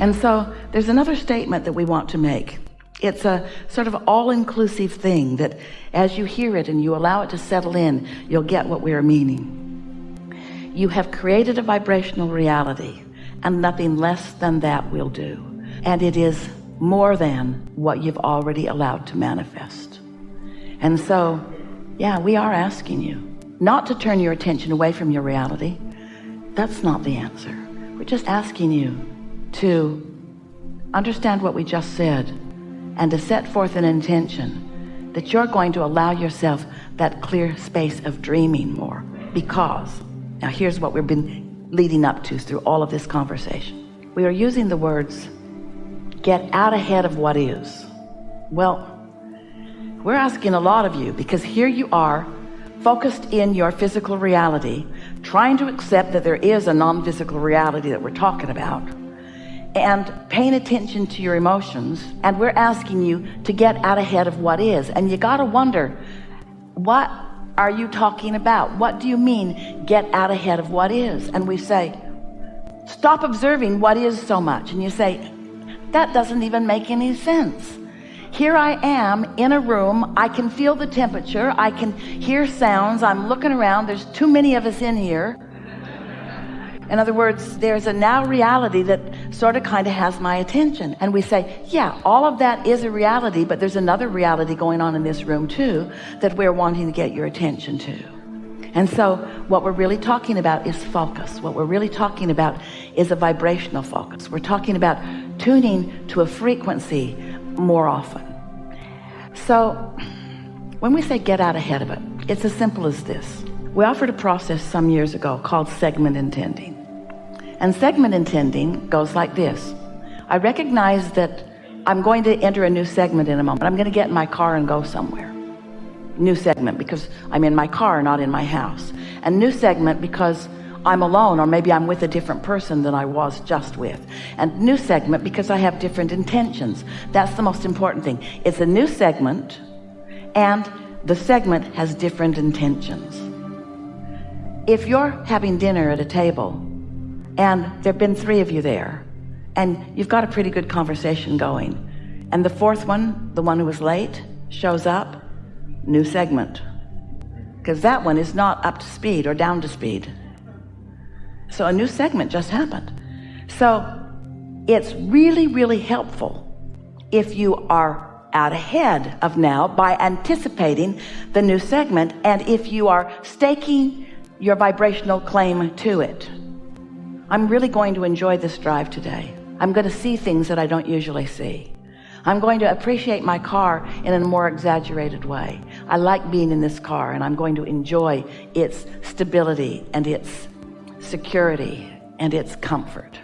And so there's another statement that we want to make. It's a sort of all-inclusive thing that as you hear it and you allow it to settle in, you'll get what we are meaning. You have created a vibrational reality, and nothing less than that will do. And it is more than what you've already allowed to manifest. And so, yeah, we are asking you not to turn your attention away from your reality. That's not the answer. We're just asking you to understand what we just said and to set forth an intention that you're going to allow yourself that clear space of dreaming more. Because, now here's what we've been leading up to through all of this conversation. We are using the words, get out ahead of what is. Well, we're asking a lot of you because here you are, focused in your physical reality, trying to accept that there is a non-physical reality that we're talking about, and paying attention to your emotions. And we're asking you to get out ahead of what is. And you got to wonder, what are you talking about? What do you mean, get out ahead of what is? And we say, stop observing what is so much. And you say, that doesn't even make any sense. Here I am in a room. I can feel the temperature. I can hear sounds. I'm looking around. There's too many of us in here. In other words, there's a now reality that sort of kind of has my attention. And we say, yeah, all of that is a reality, but there's another reality going on in this room too that we're wanting to get your attention to. And so what we're really talking about is focus. What we're really talking about is a vibrational focus. We're talking about tuning to a frequency more often. So when we say get out ahead of it, it's as simple as this. We offered a process some years ago called segment intending. And segment intending goes like this. I recognize that I'm going to enter a new segment in a moment. I'm going to get in my car and go somewhere. New segment because I'm in my car, not in my house. And new segment because I'm alone, or maybe I'm with a different person than I was just with. And new segment because I have different intentions. That's the most important thing. It's a new segment, and the segment has different intentions. If you're having dinner at a table and there've been 3 of you there and you've got a pretty good conversation going, and the 4th one, the one who was late, shows up, new segment, because that one is not up to speed or down to speed. So a new segment just happened. So it's really, really helpful if you are out ahead of now by anticipating the new segment, and if you are staking your vibrational claim to it. I'm really going to enjoy this drive today. I'm going to see things that I don't usually see. I'm going to appreciate my car in a more exaggerated way. I like being in this car, and I'm going to enjoy its stability and its security and its comfort.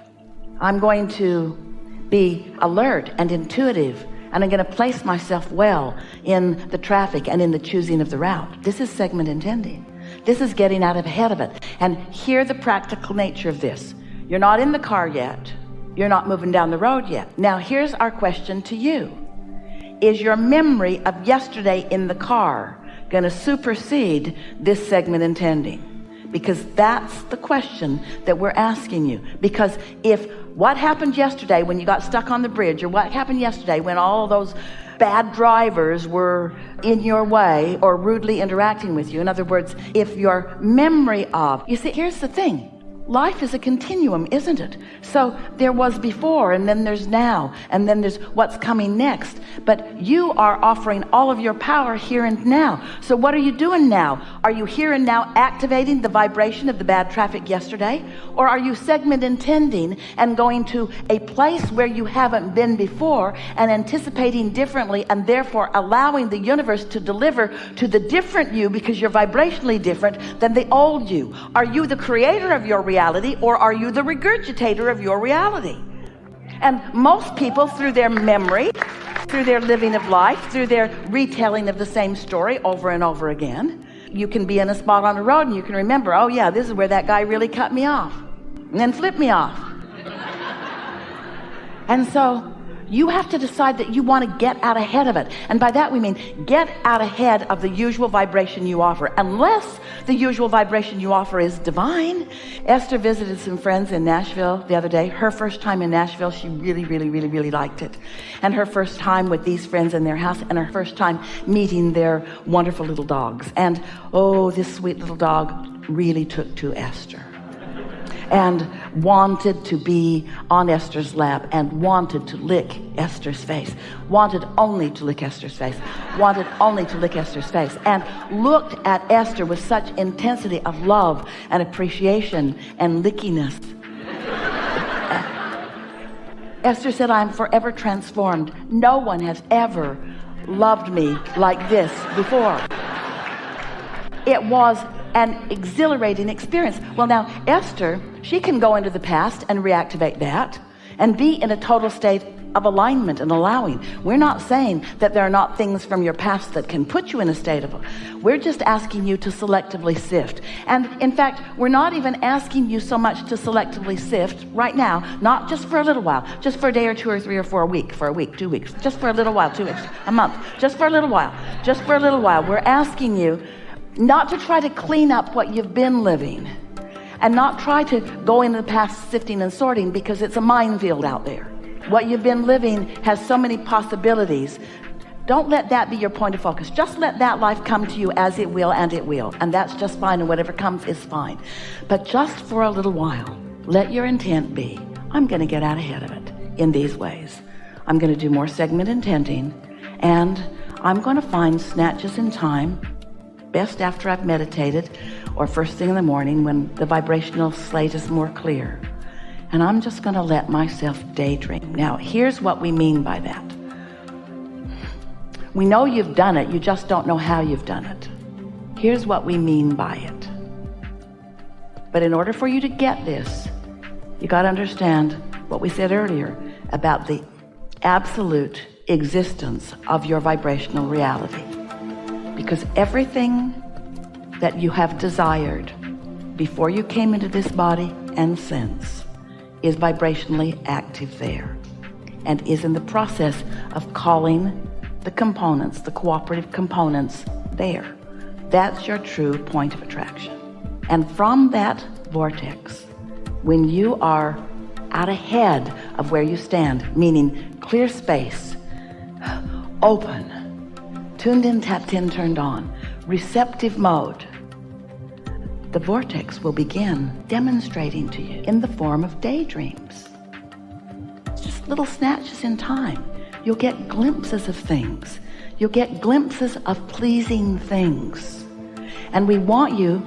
I'm going to be alert and intuitive, and I'm going to place myself well in the traffic and in the choosing of the route. This is segment intending. This is getting out ahead of it. And hear the practical nature of this. You're not in the car yet. You're not moving down the road yet. Now here's our question to you. Is your memory of yesterday in the car going to supersede this segment intending? Because that's the question that we're asking you. Because if what happened yesterday when you got stuck on the bridge, or what happened yesterday when all those bad drivers were in your way or rudely interacting with you, in other words, if your memory of, you see, here's the thing. Life is a continuum, isn't it? So there was before, and then there's now, and then there's what's coming next. But you are offering all of your power here and now. So what are you doing now? Are you here and now activating the vibration of the bad traffic yesterday? Or are you segment intending and going to a place where you haven't been before and anticipating differently, and therefore allowing the universe to deliver to the different you because you're vibrationally different than the old you? Are you the creator of your reality, or are you the regurgitator of your reality? And most people, through their memory, through their living of life, through their retelling of the same story over and over again, you can be in a spot on the road and you can remember, oh yeah, this is where that guy really cut me off and then flipped me off. And so You have to decide that you want to get out ahead of it. And by that we mean get out ahead of the usual vibration you offer, unless the usual vibration you offer is divine. Esther visited some friends in Nashville the other day. Her first time in Nashville, she really liked it. And her first time with these friends in their house, and her first time meeting their wonderful little dogs. And oh, this sweet little dog really took to Esther and wanted to be on Esther's lap and wanted to lick Esther's face, wanted only to lick Esther's face, wanted only to lick Esther's face, and looked at Esther with such intensity of love and appreciation and lickiness. Esther said, "I am forever transformed. No one has ever loved me like this before." It was an exhilarating experience. Well, now Esther, she can go into the past and reactivate that and be in a total state of alignment and allowing. We're not saying that there are not things from your past that can put you in a state of, we're just asking you to selectively sift. And in fact, we're not even asking you so much to selectively sift right now, not just for a little while, just for a day or two or three or 4 weeks, for a week, 2 weeks, just for a little while, 2 weeks, a month, just for a little while, just for a little while. We're asking you not to try to clean up what you've been living, and not try to go into the past sifting and sorting, because it's a minefield out there. What you've been living has so many possibilities. Don't let that be your point of focus. Just let that life come to you as it will, and it will. And that's just fine, and whatever comes is fine. But just for a little while, let your intent be, I'm going to get out ahead of it in these ways. I'm going to do more segment intenting, and I'm going to find snatches in time, best after I've meditated or first thing in the morning when the vibrational slate is more clear. And I'm just going to let myself daydream. Now, here's what we mean by that. We know you've done it, you just don't know how you've done it. Here's what we mean by it. But in order for you to get this, you got to understand what we said earlier about the absolute existence of your vibrational reality. Because everything that you have desired before you came into this body and since is vibrationally active there, and is in the process of calling the components, the cooperative components there. That's your true point of attraction. And from that vortex, when you are out ahead of where you stand, meaning clear space, open, tuned in, tapped in, turned on, receptive mode, the vortex will begin demonstrating to you in the form of daydreams. Just little snatches in time. You'll get glimpses of things. You'll get glimpses of pleasing things. And we want you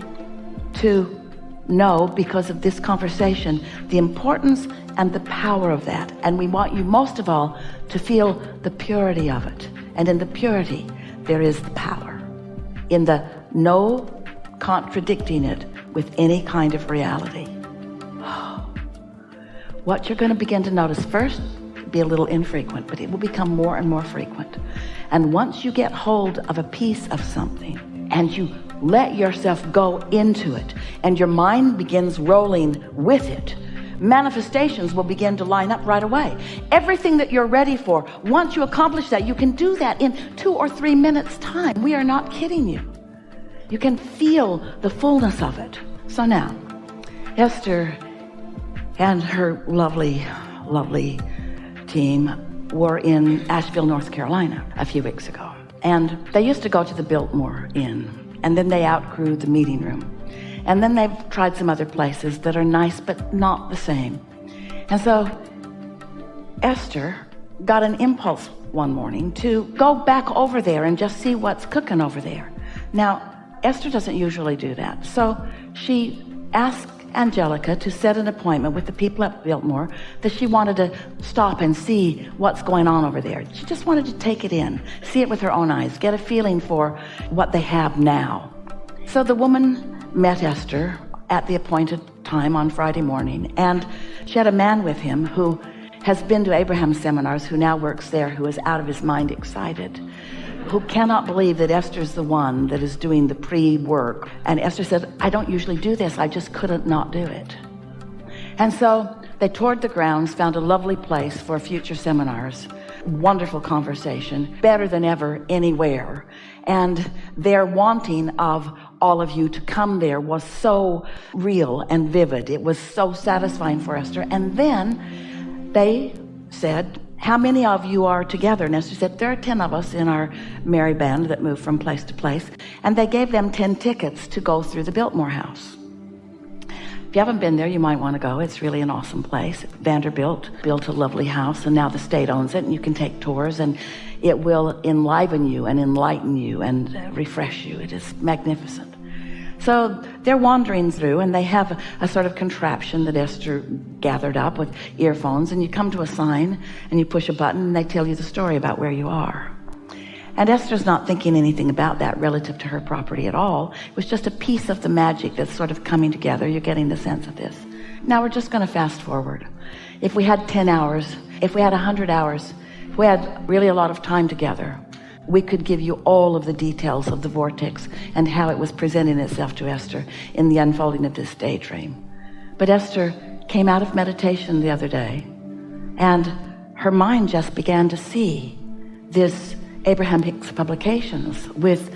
to know, because of this conversation, the importance and the power of that. And we want you most of all to feel the purity of it. And in the purity, there is the power. In the no contradicting it with any kind of reality. What you're going to begin to notice first, be a little infrequent, but it will become more and more frequent. And once you get hold of a piece of something and you let yourself go into it, and your mind begins rolling with it, manifestations will begin to line up right away. Everything that you're ready for, once you accomplish that, you can do that in 2 or 3 minutes time. We are not kidding you. You can feel the fullness of it. So now, Esther and her lovely team were in Asheville, North Carolina a few weeks ago. And they used to go to the Biltmore Inn, and then they outgrew the meeting room. And then they've tried some other places that are nice, but not the same. And so Esther got an impulse one morning to go back over there and just see what's cooking over there. Now, Esther doesn't usually do that. So she asked Angelica to set an appointment with the people at Biltmore, that she wanted to stop and see what's going on over there. She just wanted to take it in, see it with her own eyes, get a feeling for what they have now. So the woman met Esther at the appointed time on Friday morning, and she had a man with him who has been to Abraham seminars, who now works there, who is out of his mind excited, who cannot believe that Esther's the one that is doing the pre-work. And Esther said, I don't usually do this, I just couldn't not do it. And so They toured the grounds, found a lovely place for future seminars. Wonderful conversation, better than ever anywhere. And their wanting of all of you to come there was so real and vivid. It was so satisfying for Esther. And then they said, how many of you are together? And Esther said, there are 10 of us in our merry band that move from place to place. And they gave them 10 tickets to go through the Biltmore House. If you haven't been there, you might want to go. It's really an awesome place. Vanderbilt built a lovely house, and now the state owns it, and you can take tours, and it will enliven you and enlighten you and refresh you. It is magnificent. So they're wandering through, and they have a sort of contraption that Esther gathered up with earphones, and you come to a sign and you push a button and they tell you the story about where you are. And Esther's not thinking anything about that relative to her property at all. It was just a piece of the magic that's sort of coming together. You're getting the sense of this. Now we're just going to fast forward. If we had 10 hours, if we had 100 hours, if we had really a lot of time together, we could give you all of the details of the vortex and how it was presenting itself to Esther in the unfolding of this daydream. But Esther came out of meditation the other day, and her mind just began to see this Abraham-Hicks publications with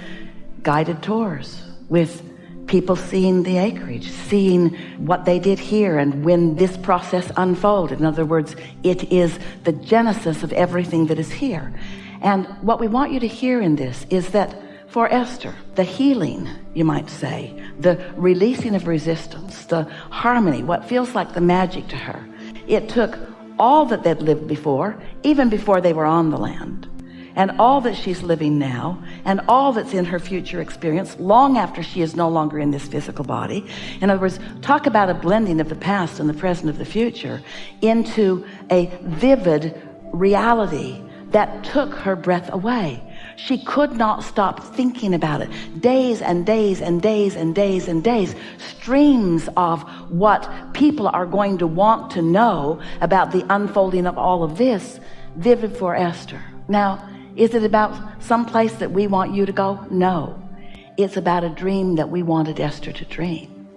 guided tours, with people seeing the acreage, seeing what they did here and when this process unfolded. In other words, it is the genesis of everything that is here. And what we want you to hear in this is that for Esther, the healing, you might say, the releasing of resistance, the harmony, what feels like the magic to her, it took all that they'd lived before, even before they were on the land, and all that she's living now, and all that's in her future experience long after she is no longer in this physical body. In other words, talk about a blending of the past and the present of the future into a vivid reality that took her breath away. She could not stop thinking about it. Days and days and days and days and days, streams of what people are going to want to know about the unfolding of all of this, vivid for Esther. Now, is it about some place that we want you to go? No. It's about a dream that we wanted Esther to dream.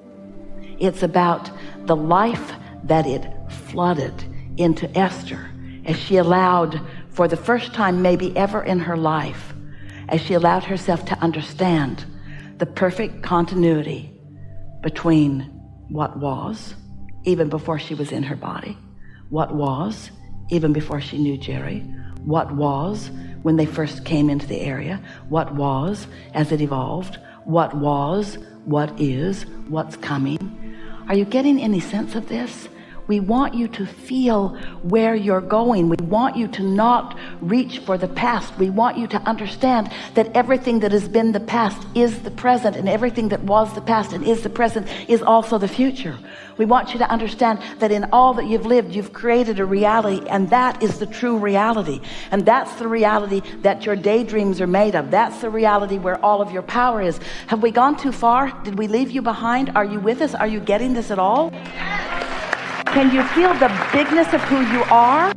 It's about the life that it flooded into Esther as she allowed, for the first time maybe ever in her life, as she allowed herself to understand the perfect continuity between what was, even before she was in her body, what was, even before she knew Jerry, what was when they first came into the area, what was as it evolved, what was, what is, what's coming. Are you getting any sense of this? We want you to feel where you're going. We want you to not reach for the past. We want you to understand that everything that has been the past is the present, and everything that was the past and is the present is also the future. We want you to understand that in all that you've lived, you've created a reality, and that is the true reality. And that's the reality that your daydreams are made of. That's the reality where all of your power is. Have we gone too far? Did we leave you behind? Are you with us? Are you getting this at all? Can you feel the bigness of who you are?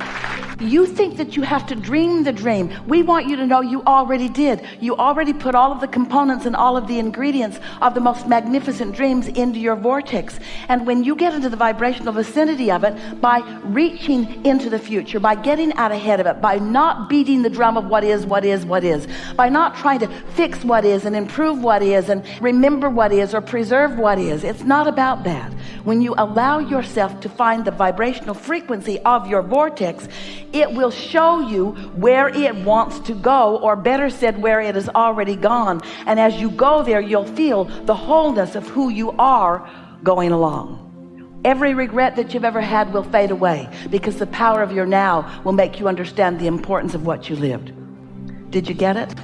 You think that you have to dream the dream. We want you to know you already did. You already put all of the components and all of the ingredients of the most magnificent dreams into your vortex. And when you get into the vibrational vicinity of it, by reaching into the future, by getting out ahead of it, by not beating the drum of what is, by not trying to fix what is and improve what is and remember what is or preserve what is, it's not about that. When you allow yourself to find the vibrational frequency of your vortex, it will show you where it wants to go, or better said, where it has already gone. And as you go there, you'll feel the wholeness of who you are going along. Every regret that you've ever had will fade away, because the power of your now will make you understand the importance of what you lived. Did you get it?